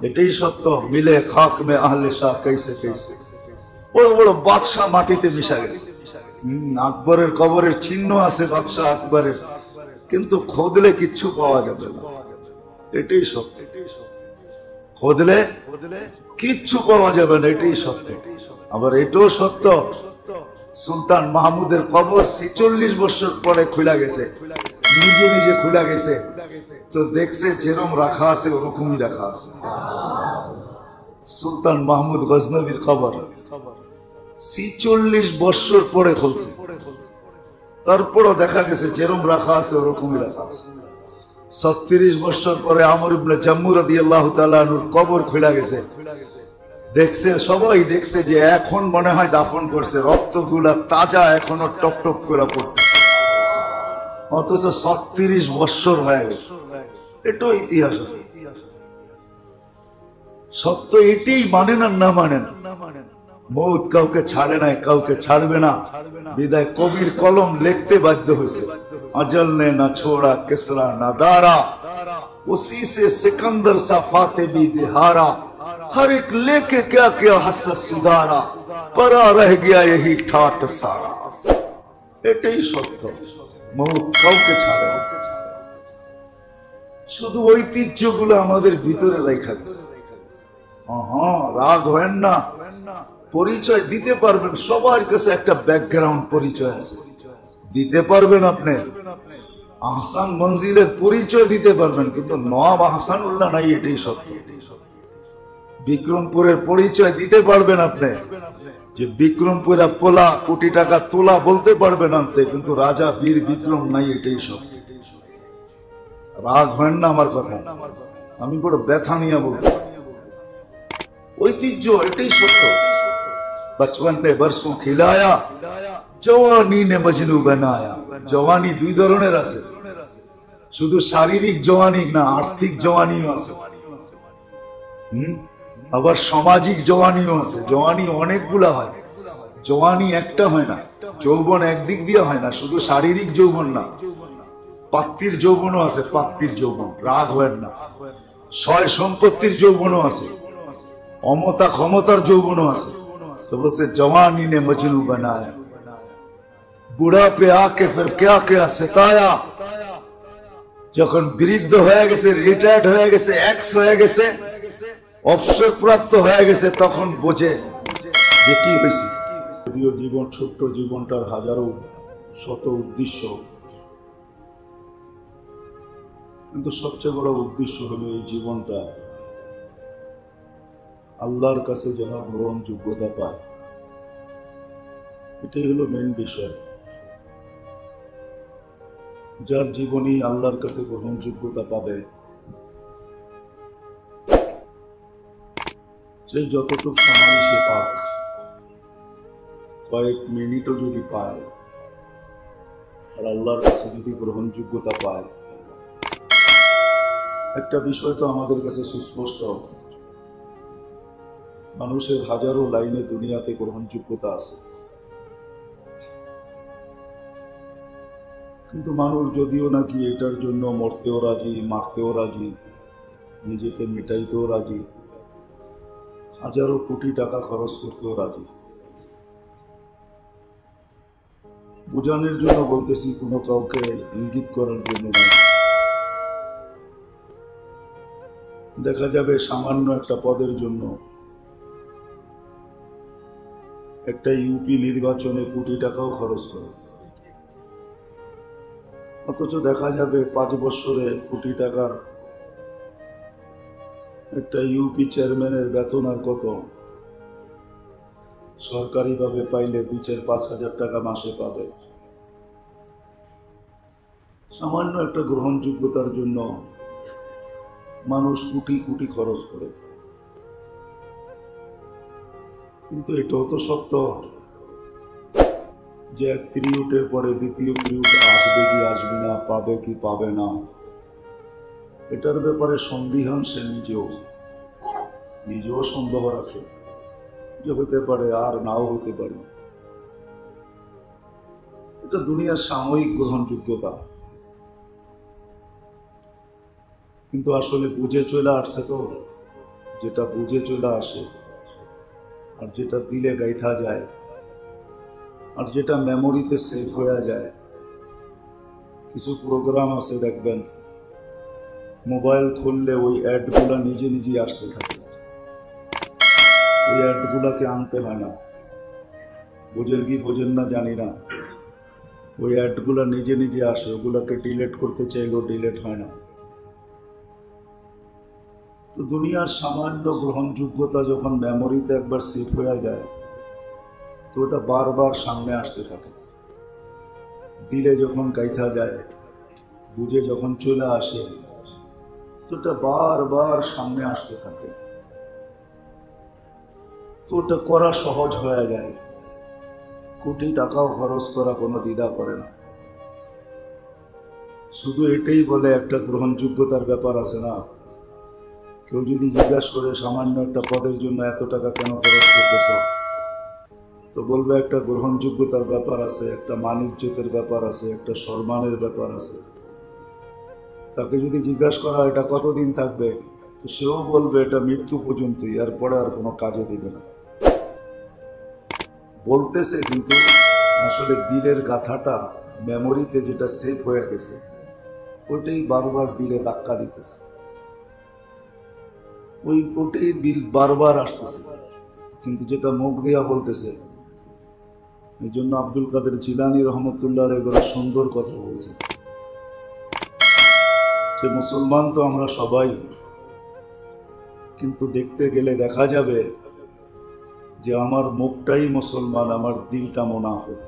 এটাই সত্য। মিলে খাক মে আহলে শাহ कैसे कैसे, বড় বড় বাদশাহ মাটিতে মিশা গেছে। আকবরের কবরের চিহ্ন আছে বাদশাহ আকবরের, কিন্তু খোদলে কিচ্ছু পাওয়া যাবে না। এটাই সত্য, খোদলে কিচ্ছু পাওয়া যাবে না, এটাই সত্য। আবার এটাও সত্য, সুলতান মাহমুদের কবর 46 বছর পরে খুলা গেছে, নিজে নিজে খুলা গেছে। তো দেখছে যেরকম রাখা আছে ওরকমই রাখা আছে। সুলতান মাহমুদ গজনবীর কবর 46 বছর পরে খুলছে, তারপরও দেখা গেছে যেরকম রাখা আছে ওরকমই রাখা আছে। 36 বছর পরে আমর ইবনে জাম্মু রাদিয়াল্লাহু তাআলা আনহুর কবর খুলা গেছে, দেখছে সবাই দেখছে যে এখন মনে হয় দাফন করছে, রক্তগুলা তাজা এখনো টপ টপ করে পড়ছে, অথচ 36 বছর হয়ে গেছে। এটাও ইতিহাস আছে, সত্য এটাই। মানেন আর না মানেন, মৌত কাউকে ছাড়ে নাই, কাউকে ছাড়বে না, বিদায় কবির কলম লিখতে বাধ্য হয়েছে। अजल ने न छोड़ा किसरा न दारा, उसी से सिकंदर सा फाते भी दिहारा, हर एक लेके क्या क्या हसरत सुधारा, परा रह गया यही ठाट सारा। এটাই সত্য, মৌত কাউকে ছাড়ে না, শুধু ঐতিহ্যগুলো আমাদের ভিতরে লেখা গেছে। রাগ হয় না, পরিচয় দিতে পারবেন, সবার কাছে একটা ব্যাকগ্রাউন্ড পরিচয় আছে, দিতে পারবেন। আপনি আহসান মঞ্জিলের পরিচয় দিতে পারবেন, কিন্তু নওয়াব আহসানুল্লাহ নাই, এটাই সত্য। বিক্রমপুরের পরিচয় দিতে পারবেন আপনি, যে বিক্রমপুরা পোলা কোটি টাকা তোলা বলতে পারবেন আনতে, কিন্তু রাজা বীর বিক্রম নাই, এটাই সত্য। রাগ হয় না আমার কথা, আমি বড় ব্যথা নিয়ে বলতে। ঐতিহ্য এটাই সত্য। बचपन ने बरसों खिलाया, जवानी ने मजनू बनाया। जवानी দুই ধরনের আছে, শুধু শারীরিক জওয়ানি না, আর্থিক জওয়ানিও আছে, আবার সামাজিক জওয়ানিও আছে। জওয়ানি অনেকগুলা হয়, জওয়ানি একটা হয় না। যৌবন একদিক দিয়ে হয় না, শুধু শারীরিক যৌবন না, পাত্তির যৌবনও আছে। পাত্তির যৌবন, রাগ হয় না। সয় সম্পত্তির যৌবনও আছে, অমতা ক্ষমতার যৌবনও আছে। तो बसे जवानी ने मजनू बनाया, बुढ़ा पे आके फिर क्या क्या सताया। যখন বৃদ্ধ হয়ে গেছে, রিটায়ার্ড হয়ে গেছে, এক্স হয়ে গেছে, অবসর প্রাপ্ত হয়ে গেছে, তখন বোঝে যে কি হয়েছে। যদিও জীবন ছোট্ট, জীবনটার হাজারো শত উদ্দেশ্য, কিন্তু সবচেয়ে বড় উদ্দেশ্য হলো এই জীবনটা আল্লাহর কাছে যেন গ্রহণযোগ্যতা পায়। এটাই হলো মেন বিষয়। যার জীবনই আল্লাহর কাছে গ্রহণযোগ্যতা পাবে, সেই যতটুকু সময় সে পাক, কয়েক মিনিটও যদি পায় আর আল্লাহর কাছে যদি গ্রহণযোগ্যতা পায়, একটা বিষয় তো আমাদের কাছে সুস্পষ্ট, মানুষের হাজারো লাইনে দুনিয়াতে গ্রহণযোগ্যতা আছে, কিন্তু মানুষ যদিও নাকি এটার জন্য মরতেও রাজি, মারতেও রাজি, নিজেকে মিটাইতেও রাজি, হাজারো কোটি টাকা খরচ করতেও রাজি। বোঝানোর জন্য বলতেছি, কোনো কাউকে ইঙ্গিত করার জন্য না। দেখা যাবে সামান্য একটা পদের জন্য একটা ইউপি নির্বাচনে কোটি টাকাও খরচ করে, অথচ দেখা যাবে 5 বছরে কোটি টাকার একটা ইউপি চেয়ারম্যানের বেতন আর কত, সরকারিভাবে পাইলে 2-4-5 হাজার টাকা মাসে পাবে। সামান্য একটা গ্রহণযোগ্যতার জন্য মানুষ কোটি কোটি খরচ করে। কিন্তু এটাও তো সত্য যে এক পিরিয়ডের পরে দ্বিতীয় পিরিয়ড আসবে কি আসবে না, পাবে কি পাবে না, এটার ব্যাপারে সন্দিহান সে নিজেও সন্দেহ রাখে যে হতে পারে আর নাও হতে পারে। এটা দুনিয়ার সাময়িক গ্রহণযোগ্যতা, কিন্তু আসলে বুঝে চলে আসছে তো যেটা বুঝে চলে আসে, আর যেটা দিলে গাইথা যায়, আর যেটা মেমোরিতে সেভ হয়ে যায়। কিছু প্রোগ্রাম আছে দেখবেন, মোবাইল খুললে ওই অ্যাডগুলা নিজে নিজেই আসতে থাকে। ওই অ্যাডগুলাকে আনতে হয় না, বোঝেন কি বোঝেন না জানি না, ওই অ্যাডগুলা নিজে নিজে আসে। ওগুলাকে ডিলিট করতে চাইলেও ডিলিট হয় না। তো দুনিয়ার সামান্য গ্রহণযোগ্যতা যখন মেমোরিতে একবার সেভ হয়ে যায়, তো ওটা বারবার সামনে আসতে থাকে। দিলে যখন গাইথা যায়, বুঝে যখন চলে আসে, তো ওটা বারবার সামনে আসতে থাকে। তো ওটা করা সহজ হয়ে যায়, কোটি টাকাও খরচ করা কোনো দ্বিধা করে না। শুধু এটাই বলে একটা গ্রহণযোগ্যতার ব্যাপার আছে না। কেউ যদি জিজ্ঞাসা করে সামান্য একটা পদের জন্য এত টাকা কেন খরচ করতেছ, তো বলবে একটা গ্রহণযোগ্যতার ব্যাপার আছে, একটা মান-ইজ্জতের ব্যাপার আছে, একটা সম্মানের ব্যাপার আছে। তাকে যদি জিজ্ঞাসা করা এটা কতদিন থাকবে, তো সেও বলবে এটা মৃত্যু পর্যন্তই, এরপরে আর কোনো কাজে দিবে না। বলতেছে কিন্তু আসলে দিলের গাথাটা মেমোরিতে যেটা সেভ হয়ে গেছে, ওইটাই বারবার দিলে ধাক্কা দিতেছে, ওইটাই দিল বারবার আসতেছে। কিন্তু যেটা মুখ দিয়া বলতেছে, এই জন্য আব্দুল কাদের জিলানী রহমতুল্লাহ এবার সুন্দর কথা বলছে যে মুসলমান তো আমরা সবাই, কিন্তু দেখতে গেলে দেখা যাবে যে আমার মুখটাই মুসলমান, আমার দিলটা মুনাফিক।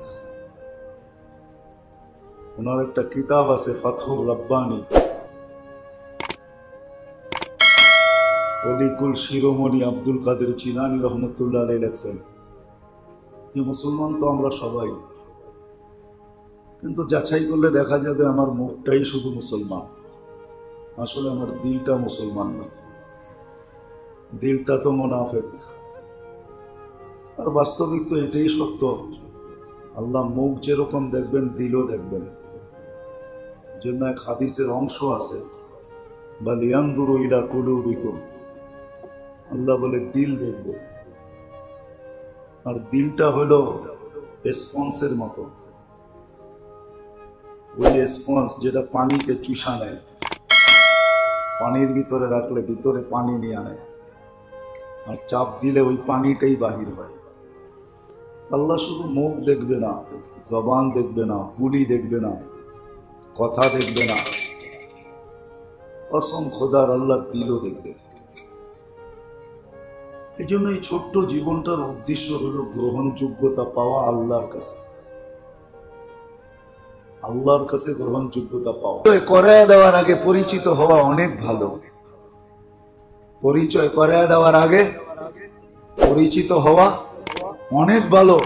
ওনার একটা কিতাব আছে ফাতহুর রব্বানী, অলিকুল শিরোমণি আব্দুল কাদের জিলানী রহমতুল্লাহ আলাইহি লেখছেন যে মুসলমান তো আমরা সবাই, কিন্তু যাচাই করলে দেখা যাবে আমার মুখটাই শুধু মুসলমান, আসলে আমার দিলটা মুসলমান না, দিলটা তো মুনাফিক। আর বাস্তবিক তো এটাই সত্য। আল্লাহ মুখ যেরকম দেখবেন দিলও দেখবেন। জন্য এক হাদিসের অংশ আছে, বাল ইয়ানজুরু ইলা কুলুবিকুম, আল্লাহ বলে দিল দেখব। আর দিলটা হলো স্পঞ্জের মতো, ওই স্পঞ্জ যেটা পানিকে চুষা নেয়, পানির ভিতরে রাখলে ভিতরে পানি নিয়ে আনে, আর চাপ দিলে ওই পানিটাই বাহির হয়। আল্লাহ শুধু মুখ দেখবে না, জবান দেখবে না, বুলি দেখবে না, কথা দেখবে না, কসম খোদার আল্লাহ দিলও দেখবে। এই জন্য এই ছোট্ট জীবনটার উদ্দেশ্য হলো গ্রহণযোগ্যতা পাওয়া আল্লাহর কাছে, আল্লাহর কাছে গ্রহণযোগ্যতা পাওয়া। করায় দেওয়ার আগে পরিচিত হওয়া অনেক ভালো। পরিচয় করায় দেওয়ার আগে পরিচিত হওয়া অনেক ভালো।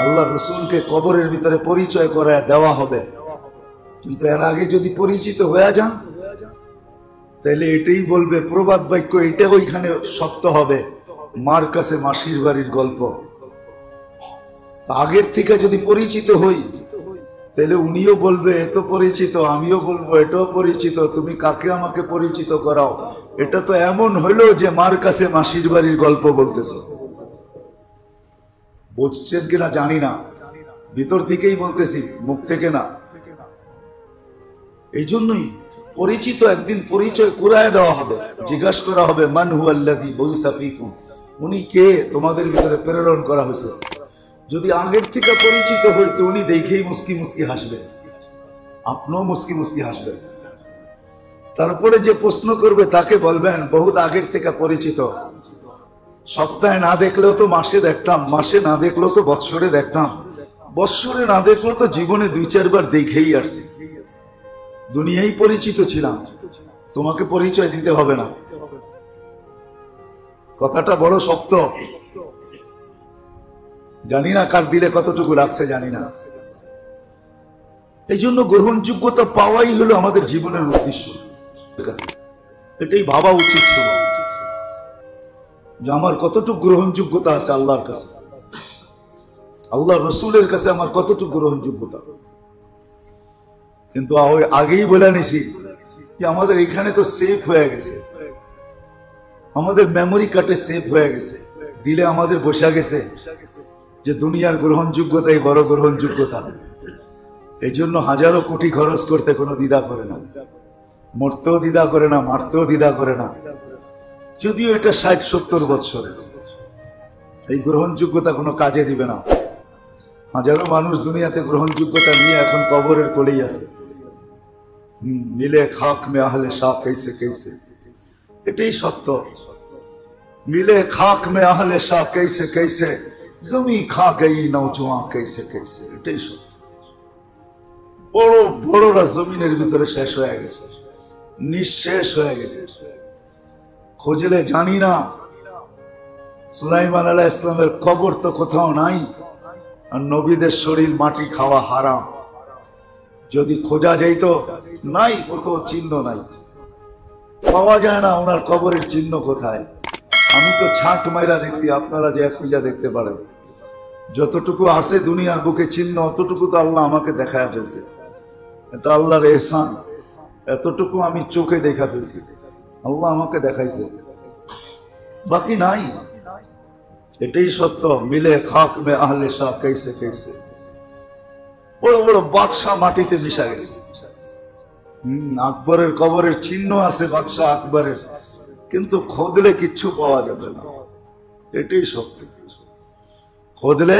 আল্লাহ রসুলকে কবরের ভিতরে পরিচয় করায় দেওয়া হবে, কিন্তু এর আগে যদি পরিচিত হয়ে যান, তাহলে এটাই বলবে প্রবাদ বাক্য, এটা ওইখানে সত্য হবে, মার কাছে মাসির বাড়ির গল্প। আগের থেকে যদি পরিচিত হই, তাহলে উনিও বলবে এত পরিচিত, আমিও বলবো এটাও পরিচিত, তুমি কাকে আমাকে পরিচিত করাও। এটা তো এমন হইলো যে মার কাছে মাসির বাড়ির গল্প বলতেছ। বুঝছেন কিনা জানি না, ভিতর থেকেই বলতেছি, মুখ থেকে না। এই জন্যই পরিচিত একদিন পরিচয় করায় দেওয়া হবে, জিজ্ঞাসা করা হবে মান হুয়াল্লাযী বুইসা ফীকুম, উনি কে, তোমাদের ভিতরে প্রেরণ করা হয়েছে। যদি আগের থেকে পরিচিত হইতো, উনি দেখেই মুস্কি মুস্কি হাসবে, আপনিও মুস্কি মুস্কি হাসবেন। তারপরে যে প্রশ্ন করবে তাকে বলবেন বহুত আগের থেকে পরিচিত, সপ্তাহে না দেখলেও তো মাসে দেখতাম, মাসে না দেখলেও তো বৎসরে দেখতাম, বৎসরে না দেখলেও তো জীবনে 2-4 বার দেখেই আসছি, দুনিয়ায় পরিচিত ছিলাম, তোমাকে পরিচয় দিতে হবে না। কথাটা বড় শক্ত, জানি না কার দিলে কতটুকু লাগছে জানি না। এই জন্য গ্রহণযোগ্যতা পাওয়াই হলো আমাদের জীবনের উদ্দেশ্য। এটাই ভাবা উচিত ছিল যে আমার কতটুকু গ্রহণযোগ্যতা আছে আল্লাহর কাছে, আল্লাহ রসুলের কাছে আমার কতটুকু গ্রহণযোগ্যতা। কিন্তু আগেই বলে নিছি যে আমাদের এখানে তো সেফ হয়ে গেছে, আমাদের মেমোরি কার্ডে সেভ হয়ে গেছে, দিলে আমাদের বসে গেছে যে দুনিয়ার গ্রহণযোগ্যতাই বড় গ্রহণযোগ্যতা। এই জন্য হাজারো কোটি খরচ করতে কোনো দ্বিধা করে না, মরতেও দ্বিধা করে না, মারতেও দ্বিধা করে না। যদিও এটা 60-70 বৎসরের, এই গ্রহণযোগ্যতা কোনো কাজে দিবে না। হাজারো মানুষ দুনিয়াতে গ্রহণযোগ্যতা নিয়ে এখন কবরের কোলেই আছে। মিলে খাক মে আহলে শাহ कैसे कैसे, এটাই সত্য। মিলে খাক মে আহলে শাহ कैसे कैसे, জমি খা গই নওজোয়ান कैसे कैसे, এটাই সত্য। বড় বড়রা জমিনের ভিতরে শেষ হয়ে গেছে, নিঃশেষ হয়ে গেছে। খোঁজলে জানি না সুলাইমান আলাইহিস সালামের কবর তো কোথাও নাই, আর নবীদের শরীর মাটি খাওয়া হারাম। যদি খোঁজা যাইত, নাই, কোথাও চিহ্ন নাই, পাওয়া যায় না ওনার কবরের চিহ্ন কোথায়। আমি তো ছাট মাইরা দেখছি, আপনারা যে খুঁজা দেখতে পারেন। যতটুকু আছে দুনিয়ার বুকে চিহ্ন, অতটুকু তো আল্লাহ আমাকে দেখায় ফেলছে, এটা আল্লাহর এহসান। এতটুকু আমি চোখে দেখা ফেলছি, আল্লাহ আমাকে দেখাইছে, বাকি নাই। এটাই সত্য। মিলে খাক মে আহলে শাহ कैसे कैसे, বড় বড় বাদশাহ মাটিতে মিশা গেছে। আকবরের কবরের চিহ্ন আছে বাদশাহ আকবরের, কিন্তু খোদলে কিচ্ছু পাওয়া যাবে না। এটাই সত্য, খোদলে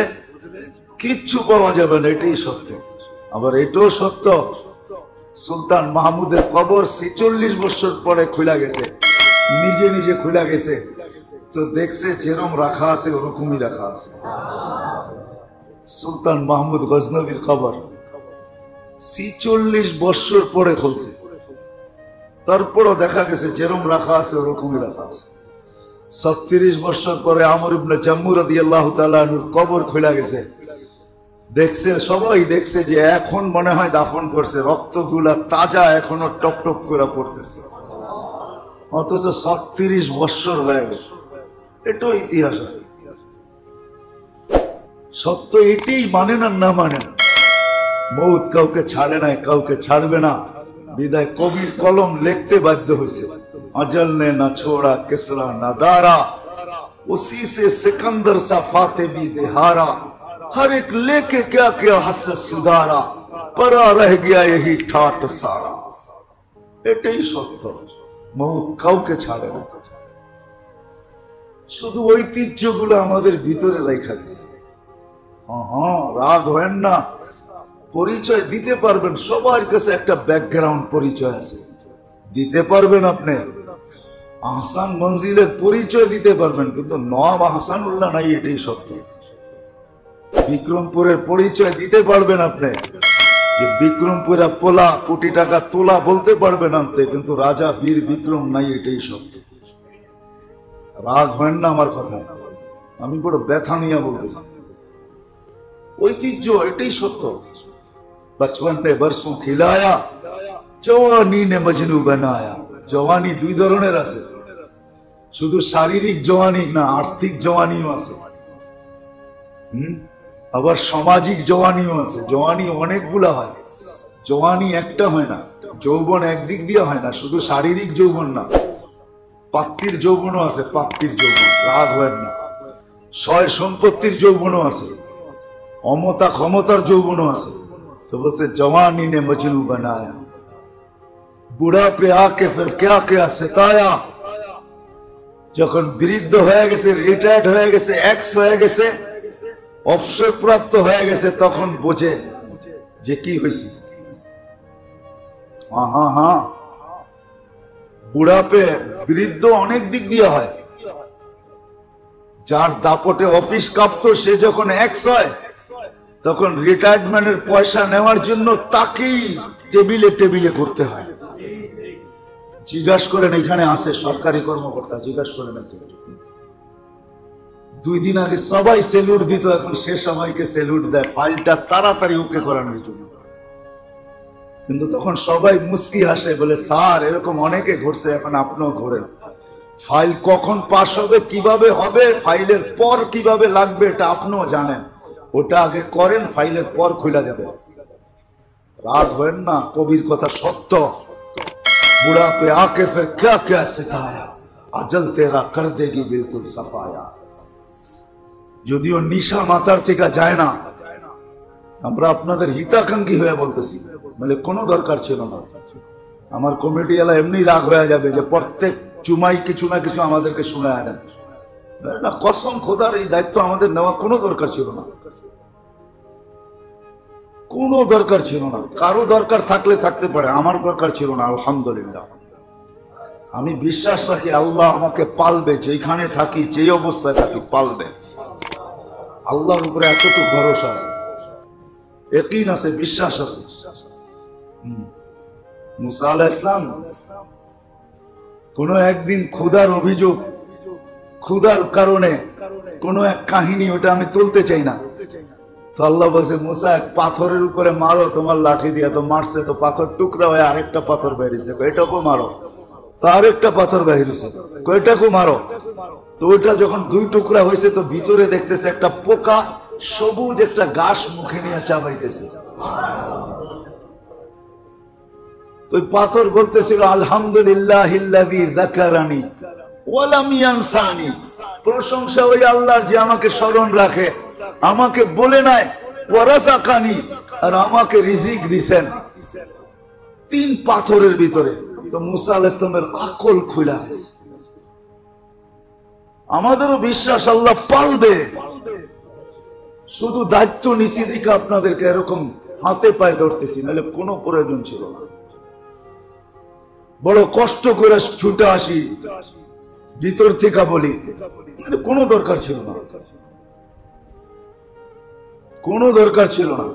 কিচ্ছু পাওয়া যাবে না, এটাই সত্য। আবার এটাও সত্য, সুলতান মাহমুদের কবর 46 বছর পরে খুলা গেছে, নিজে নিজে খুলা গেছে। তো দেখছে যেরকম রাখা আছে ওরকমই রাখা আছে। সুলতান মাহমুদ গজনবীর কবর 46 বছর পরে খুলছে, তারপরও দেখা গেছে যেরকম রাখা আছে ওরকমই রাখা আছে। 36 বছর পরে আমর ইবনে জাম্মু রাদিয়াল্লাহু তাআলা আনহুর কবর খুলা গেছে। দেখছে, সবাই দেখছে যে এখন মনে হয় দাফন করছে, রক্তগুলা তাজা এখনো টপ টপ করে পড়তেছে, অথচ 36 বছর হয়ে গেছে। এটাও ইতিহাস আছে। সত্য এটাই, মানেন আর না মানেন, মৌত কাউকে ছাড়ে নাই, কাউকে ছাড়বে না। বিদায় কবির কলম লিখতে বাধ্য হয়েছে, अजल ने न छोड़ा किसरा न दारा, उसी से सिकंदर सा फाते भी दिहारा, हर एक लेके क्या क्या हसरत सुधारा, परा रह गया यही ठाट सारा। এটাই সত্য, মৌত কাউকে ছাড়ে না। শুধু ঐতিহ্যগুলো আমাদের ভিতরে লেখা গেছে। রাগ হয় না, পরিচয় দিতে পারবেন, সবার কাছে একটা ব্যাকগ্রাউন্ড পরিচয় আছে, দিতে পারবেন। আপনি আহসান মঞ্জিলের পরিচয় দিতে পারবেন, কিন্তু নওয়াব আহসানুল্লাহ নাই, এটাই সত্য। বিক্রমপুরের পরিচয় দিতে পারবেন আপনি, যে বিক্রমপুরা পোলা কোটি টাকা তোলা বলতে পারবেন আনতে, কিন্তু রাজা বীর বিক্রম নাই, এটাই সত্য। রাগ হয় না আমার কথা, আমি বড় ব্যথা নিয়ে বলতেছি। ঐতিহ্য এটাই সত্য। बचपन ने बरसों खिलाया, जवानी ने मजनू बनाया। जवानी দুই ধরনের আছে, শুধু শারীরিক জওয়ানি না, আর্থিক জওয়ানিও আছে। আবার সামাজিক জওয়ানিও আছে। জওয়ানি অনেকগুলা হয়, জওয়ানি একটা হয় না। যৌবন একদিক দিয়ে হয় না, শুধু শারীরিক যৌবন না, পাত্তির যৌবনও আছে। পাত্তির যৌবন, রাগ হয় না। সয় সম্পত্তির যৌবনও আছে, অমতা ক্ষমতার যৌবনও আছে। तो बस जवानी ने मजनू बनाया, बुढ़ा पे आके फिर क्या क्या सताया। যখন বৃদ্ধ হয়ে গেছে, রিটায়ার্ড হয়ে গেছে, এক্স হয়ে গেছে, অবসর প্রাপ্ত হয়ে গেছে, তখন বোঝে যে কি হয়েছে। হ্যাঁ, বুড়া পে বৃদ্ধ অনেক দিক দিয়ে হয়। যার দাপটে অফিস কাঁপতো, সে যখন এক্স হয়, তখন রিটায়ারমেন্টের পয়সা নেওয়ার জন্য তাকেই টেবিলে টেবিলে করতে হয়। জিজ্ঞাসা করেন, এখানে আসে সরকারি কর্মকর্তা, জিজ্ঞাসা করেন। 2 দিন আগে সবাই সেলুট দিত, এখন সে সবাইকে সেলুট দেয় ফাইলটা তাড়াতাড়ি ওকে করানোর জন্য। কিন্তু তখন সবাই মুস্কি হাসে, বলে স্যার এরকম অনেকে ঘুরছে, এখন আপনিও ঘোরেন। ফাইল কখন পাস হবে, কিভাবে হবে, ফাইলের পর কিভাবে লাগবে, এটা আপনিও জানেন। ওটা আগে করেন, ফাইলের পর খোলা যাবে। রাগ হয় না, কবির কথা সত্য। বুড়া পে আকে ফির ক্যা ক্যা সিতায়া, আজল তেরা কর দেগি বিলকুল সাফায়া। যদিও নিশা মাথার থেকে যায় না, আমরা আপনাদের হিতাকাঙ্ক্ষী হয়ে বলতেছি, মানে কোনো দরকার ছিল না। আমার কমিটি এলা এমনি রাগ হয়ে যাবে যে প্রত্যেক চুমাই কিছু না কিছু আমাদেরকে শোনায় দেন না। কসম খোদার, এই দায়িত্ব আমাদের নেওয়া কোনো দরকার ছিল না, কোনো দরকার ছিল না। কারো দরকার থাকলে থাকতে পারে, আমার দরকার ছিল না। আলহামদুলিল্লাহ, আমি বিশ্বাস রাখি আল্লাহ আমাকে পালবে, যেখানে থাকি যে অবস্থায় থাকি পালবে। আল্লাহর উপরে এতটুকু ভরসা আছে, ইয়াকিন আছে, বিশ্বাস আছে। মুসা আলাইহিস সালাম কোন একদিন ক্ষুধার অভিযোগ, ক্ষুধার কারণে কোন এক কাহিনী, ওটা আমি তুলতে চাই না। তো আল্লাহ বলছে, মুসা এক পাথরের উপরে মারো তোমার লাঠি দিয়ে। তো মারছে, তো পাথর টুকরা হয়ে আরেকটা পাথর বেরিয়েছে, এটাকেও মারো। তো আরেকটা পাথর বেরিয়েছে, এটাকেও মারো। তো ওইটা যখন দুই টুকরা হয়েছে, তো ভিতরে দেখতেছে একটা পোকা সবুজ একটা ঘাস মুখে নিয়ে চাবাইতেছে। ওই পাথর বলতেছিল, আলহামদুলিল্লাহিল্লাযী যাকারানি ওয়া লাম ইয়ানসানি। প্রশংসা ওই আল্লাহর যে আমাকে স্মরণ রাখে, আমাকে বলে নাই, ওয়া রাযাকানি, আর আমাকে রিজিক দিবেন। তিন পাথরের ভিতরে। তো মুসা আলাইহিস সালামের আকল খুলে গেছে। আমাদেরও বিশ্বাস আল্লাহ পালবে, শুধু দায়িত্ব নিছি দেখে আপনাদেরকে এরকম হাতে পায়ে ধরতেছি, নাহলে কোনো প্রয়োজন ছিল না। বড় কষ্ট করে ছুটে আসি, ভিতর থেকে বলি, কোনো দরকার ছিল না, কোনো দরকার ছিল না।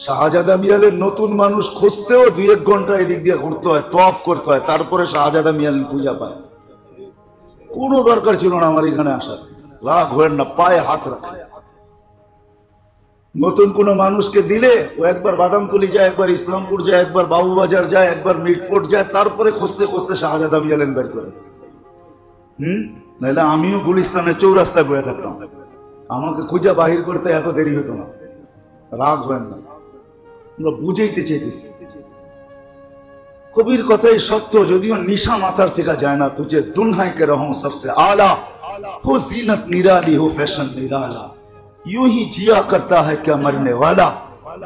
শাহজাদা মিয়ালের নতুন মানুষ খুঁজতেও 2-1 ঘন্টা এদিক দিয়ে ঘুরতে হয়, তওয়াফ করতে হয়, তারপরে শাহজাদা মিয়াল পূজা পায়। কোনো দরকার ছিল না আমার এখানে আসার। রাগ হবেন না, পায়ে হাত রাখে। নতুন কোন মানুষকে দিলে ও একবার বাদামতলি যায়, একবার ইসলামপুর যায়, একবার বাবুবাজার যায়, একবার মিটফোর্ট যায়, তারপরে খুঁজতে খুঁজতে শাহজাদা মিয়ালেন বের করে। নাহলে আমিও গুলিস্তানের চৌরাস্তায় বয়ে থাকতাম, আমাকে খুঁজে বাহির করতে এত দেরি হতো না। রাগ হবেন না, আমরা বুঝাইতে চাইতেছি। কবির কথাই সত্য, যদিও নিশা মাথার থেকে যায় না। তুঝে দুনহাই কে রহম সবসে আলা, हो जीनत निराली हो फैशन निराला, यूं ही जिया करता है क्या मरने वाला,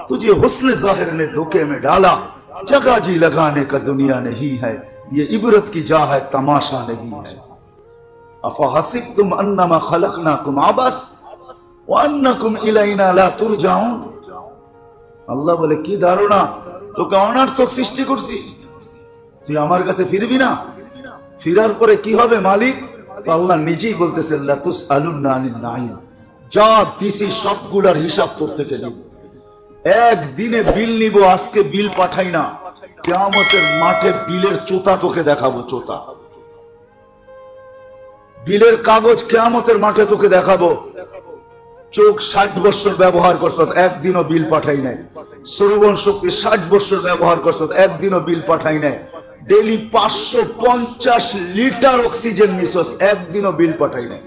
तुझे हुस्न जाहिर ने धोखे में डाला, जगह जी लगाने का दुनिया नहीं है, ये इबरत की जा है तमाशा नहीं है। अफा हसिबतुम अन्नमा खलकनाकुम आबस व अन्नकुम इलैना ला तुरजाउन। আল্লাহ বলে, কি ধারণা, তোকে অনার্থক সৃষ্টি করছি, তুই আমার কাছে ফিরবি না? ফিরার পরে কি হবে মালিক? তো আল্লাহ নিজেই বলতেছে, লা তুসআলুন্না আনিন নাঈম, যা দিছি সবগুলার হিসাব তোর থেকে নিব। একদিনে বিল নিব, আজকে বিল পাঠাই না, কিয়ামতের মাঠে বিলের চোতা তোকে দেখাবো। চোতা, বিলের কাগজ কিয়ামতের মাঠে তোকে দেখাবো। চোখ 60 বছর ব্যবহার করছ, একদিনও বিল পাঠাই নাই। শ্রবণ শক্তি 60 বছর ব্যবহার করছ, একদিনও বিল পাঠাই নাই। ডেলি 550 লিটার অক্সিজেন নিছস, একদিনও বিল পাঠাই নাই।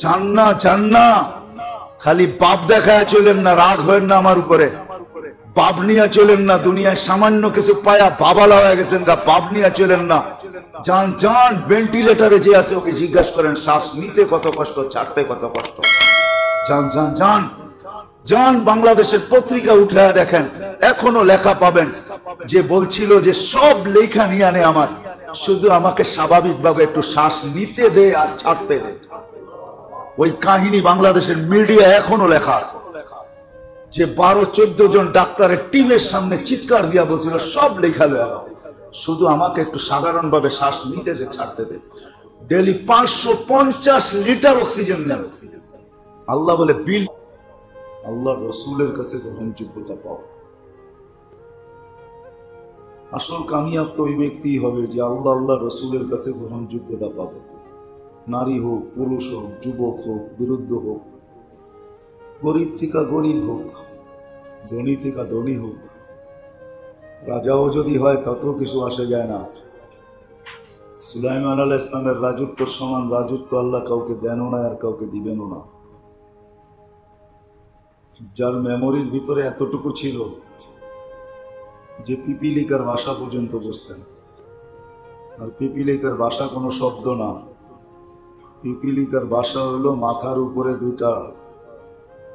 জান্না জান্না, খালি বাপ দেখায় চলেন না, রাগ হবেন না আমার উপরে। বাপ নিয়ে চলেন না, দুনিয়ায় সামান্য কিছু পায়া বাবালা হয়ে গেছেন গা, বাপ নিয়ে চলেন না। যান যান, ভেন্টিলেটারে যে আছে ওকে জিজ্ঞাসা করেন শ্বাস নিতে কত কষ্ট, ছাড়তে কত কষ্ট। যান যান যান যান, বাংলাদেশের পত্রিকা উঠে দেখেন, এখনো লেখা পাবেন যে বলছিল যে সব লেখা নিয়ে আনে আমার, শুধু আমাকে স্বাভাবিকভাবে একটু শ্বাস নিতে দে আর ছাড়তে দে। ওই কাহিনী বাংলাদেশের মিডিয়া এখনো লেখা আছে, যে 12-14 জন ডাক্তারের টিমের সামনে চিৎকার দিয়া বলছিল সব লেখা দেওয়া, শুধু আমাকে একটু সাধারণভাবে শ্বাস নিতে দে, ছাড়তে দে। ডেলি 550 লিটার অক্সিজেন নেন। আল্লাহ বলে, বিল আল্লাহ রসুলের কাছে গ্রহণযোগ্যতা পাও। আসল কামিয়াব তো ওই ব্যক্তি হবে যে আল্লাহ আল্লাহ রসুলের কাছে গ্রহণযোগ্যতা পাবে। নারী হোক, পুরুষ হোক, যুবক হোক, বিরুদ্ধ হোক, গরিব থেকে গরিব হোক, ধনী থেকে ধনী হোক, রাজাও যদি হয় তাতেও কিছু আসে যায় না। সুলাইমান আলাইহিস সালামের রাজত্বর সমান রাজত্ব আল্লাহ কাউকে দেনও না, আর কাউকে দিবেনও না। যার মেমোরির ভিতরে এতটুকু ছিল যে পিপিলিকার ভাষা পর্যন্ত বুঝতেন, আর পিপিলিকার বাসা কোনো শব্দ না, পিপিলিকার বাসা হলো মাথার উপরে দুইটা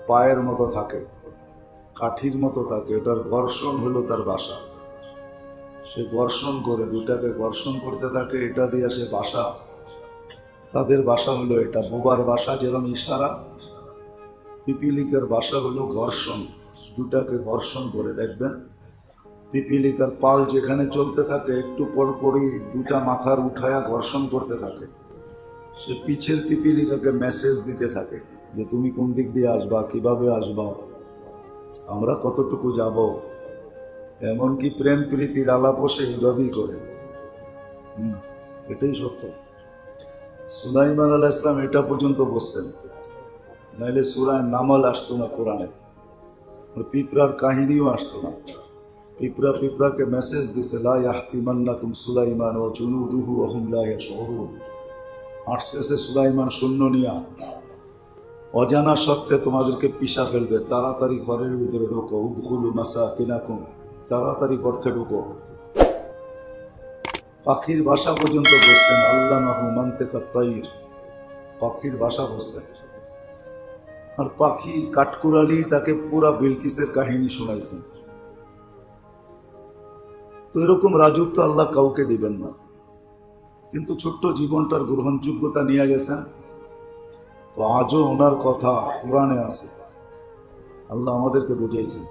পায়ের মতো থাকে, কাঠির মতো থাকে, এটার ঘর্ষণ হলো তার বাসা। সে ঘর্ষণ করে, দুটাকে ঘর্ষণ করতে থাকে, এটা দিয়ে সে বাসা, তাদের বাসা হলো এটা। বোবার বাসা যেরকম ইশারা, পিপিলিকার বাসা হলো ঘর্ষণ, দুটাকে ঘর্ষণ করে। দেখবেন পিপিলিকার পাল যেখানে চলতে থাকে একটু পরপরই দুটা মাথার উঠায়া ঘর্ষণ করতে থাকে। সে পিছের পিপিলিকাকে মেসেজ দিতে থাকে যে তুমি কোন দিক দিয়ে আসবা, কিভাবে আসবা, আমরা কতটুকু যাব। এমনকি প্রেম প্রীতির আলাপও সে এইভাবেই করে। এটাই সত্য। সুলাইমান আলাইহিস সালাম এটা পর্যন্ত বসতেন, নাইলে সূরা নামল আসতো না কোরআনে, পিঁপড়ার কাহিনীও আসতো না। পিঁপড়াকে মেসেজ দিছে, লা ইয়াহতিমান্নাকুম সুলাইমান ওয়া জুনুদুহু ওয়া হুম লা ইয়াশউরুন। আসতেছে সুলাইমান সৈন্য নিয়া, অজানা সত্ত্বে তোমাদেরকে পিষা ফেলবে, তাড়াতাড়ি ঘরের ভিতরে ঢোকো। উদখুলু মাসাকিনাকুম, তাড়াতাড়ি করতে ঢোকো। পাখির বাসা পর্যন্ত বসতেন, আল্লামাহু মানতিকাত তাইর, পাখির বাসা বসতেন। আর পাখি কাঠকুড়ালি তাকে পুরা বিলকিসের কাহিনী শোনাইছেন। তো এরকম রাজত্ব আল্লাহ কাউকে দিবেন না, কিন্তু ছোট্ট জীবনটার গ্রহণযোগ্যতা নিয়ে গেছেন। তো আজও ওনার কথা কোরআনে আছে, আল্লাহ আমাদেরকে বুঝাইছেন।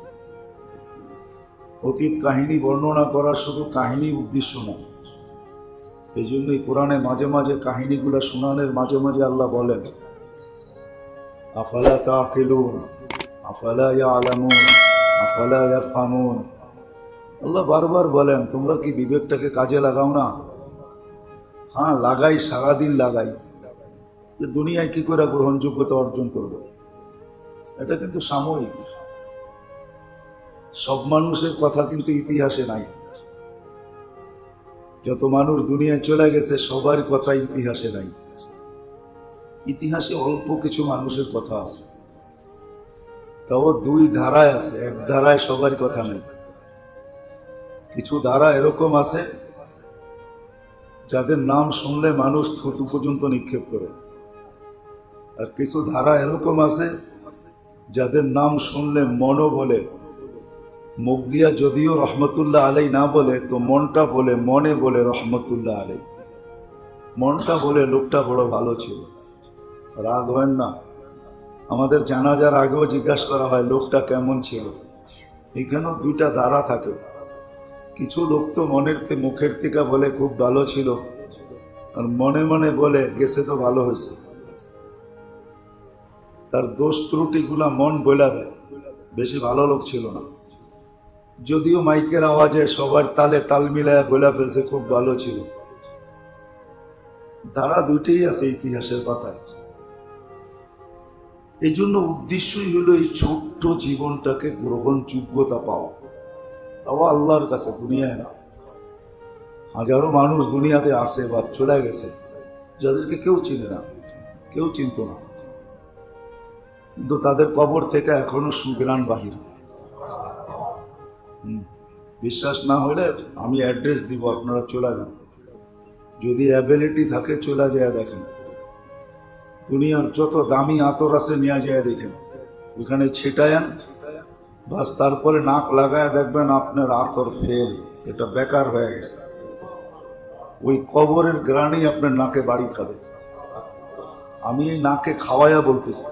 অতীত কাহিনী বর্ণনা করার শুধু কাহিনী উদ্দেশ্য না, এই জন্যই কোরআনে মাঝে মাঝে কাহিনীগুলো শোনানোর মাঝে মাঝে আল্লাহ বলেন, আফালা তাকিলুন আফালা ইয়ালামুন আফালা ইয়াফহামুন। আল্লাহ বারবার বলেন তোমরা কি বিবেকটাকে কাজে লাগাও না? হ্যাঁ লাগাই, সারাদিন লাগাই, যে দুনিয়ায় কি করে গ্রহণযোগ্যতা অর্জন করবে। এটা কিন্তু সাময়িক, সব মানুষের কথা কিন্তু ইতিহাসে নাই। যত মানুষ দুনিয়ায় চলে গেছে সবার কথা ইতিহাসে নাই। ইতিহাসে অল্প কিছু মানুষের কথা আছে, তাও দুই ধারায় আছে, এক ধারায় সবার কথা নেই। কিছু ধারা এরকম আছে যাদের নাম শুনলে মানুষ থুতু পর্যন্ত নিক্ষেপ করে, আর কিছু ধারা এরকম আছে যাদের নাম শুনলে মনও বলে, মুখ দিয়া যদিও রহমতুল্লাহ আলাই না বলে তো মনটা বলে, মনে বলে রহমতুল্লাহ আলাই। মনটা বলে লোকটা বড় ভালো ছিল। রাগ হয় না, আমাদের জানাজার আগেও জিজ্ঞাসা করা হয় লোকটা কেমন ছিল। এখানেও দুইটা ধারা থাকে। কিছু লোক তো মুখের থেকে বলে খুব ভালো ছিল, আর মনে মনে বলে গেছে তো ভালো হয়েছে। তার দোষ ত্রুটিগুলা মন বলে দেয়, বেশি ভালো লোক ছিল না। যদিও মাইকের আওয়াজে সবার তালে তাল মিলায় বলে ফেলছে খুব ভালো ছিল। ধারা দুইটাই আছে ইতিহাসের পাতায়। এই জন্য উদ্দেশ্যই হলো এই ছোট্ট জীবনটাকে গ্রহণযোগ্যতা পাওয়া, তাও আল্লাহর কাছে, দুনিয়ায় না। হাজারো মানুষ দুনিয়াতে আসে বা চলে গেছে যাদেরকে কেউ চিনে না, কেউ চিনত না, কিন্তু তাদের কবর থেকে এখনো সুগ্রাণ বাহির। বিশ্বাস না হলে আমি অ্যাড্রেস দিব, আপনারা চলে যান। যদি অ্যাবিলিটি থাকে চলে যায় দেখেন। দুনিয়ার যত দামি আতর আছে নিয়ে যায় দেখেন, ওখানে ছিটায়ান, বাস তারপরে নাক লাগায় দেখবেন আপনার আতর ফেল, এটা বেকার হয়ে গেছে। ওই কবরের গ্রানই আপনার নাকে বাড়ি খাবে। আমি এই নাকে খাওয়াইয়া বলতেছি,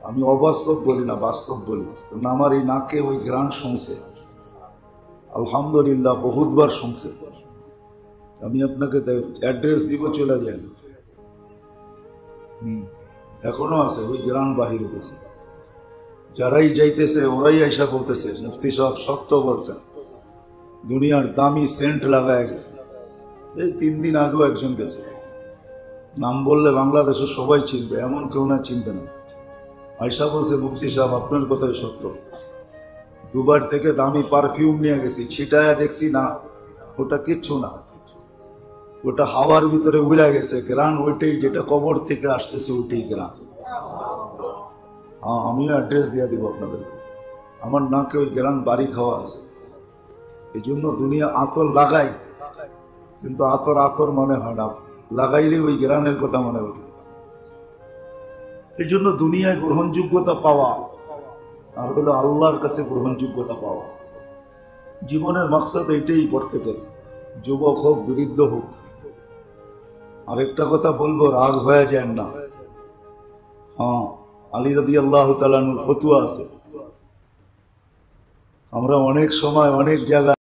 আমি অবাস্তব বলি না, বাস্তব বলি। আমার এই নাকে ওই গ্রান শুনছে, আলহামদুলিল্লাহ বহুতবার শুনছে। আমি আপনাকে অ্যাড্রেস দিব, চলে যান। এখনো আছে ওই গ্রান বাহির হতেছে। যারাই যাইতেছে ওরাই আইসা বলতেছে মুফতি সাহেব সত্য বলছেন, দুনিয়ার দামি সেন্ট লাগায় গেছে। এই 3 দিন আগেও একজন গেছে, নাম বললে বাংলাদেশে সবাই চিনবে, এমন কেউ না চিনবে না। আয়সা বলছে মুফতি সাহেব আপনার কথাই সত্য, দুবার থেকে দামি পারফিউম নিয়ে গেছি, ছিটায়া দেখছি না ওটা কিচ্ছু না, ওটা হাওয়ার ভিতরে উড়ে গেছে। গ্রান ওইটাই, যেটা কবর থেকে আসতেছে ওইটাই গ্রান। হ্যাঁ আমিও অ্যাড্রেস দিয়ে দিব আপনাদেরকে, আমার নাকে ওই গ্রান বাড়ি খাওয়া আছে। এই জন্য দুনিয়া আতর লাগাই, কিন্তু আতর আতর মনে হয় না, লাগাইলে ওই গ্রানের কথা মনে ওঠে। এই জন্য দুনিয়ায় গ্রহণযোগ্যতা পাওয়া আর হলো আল্লাহর কাছে গ্রহণযোগ্যতা পাওয়া। জীবনের মাকসাদ এইটাই প্রত্যেকের, যুবক হোক বৃদ্ধ হোক। আরেকটা কথা বলবো, রাগ হয়ে যায় না। হ্যাঁ, আলী রাদিয়াল্লাহু তাআলার ফতোয়া আছে। আমরা অনেক সময় অনেক জায়গায়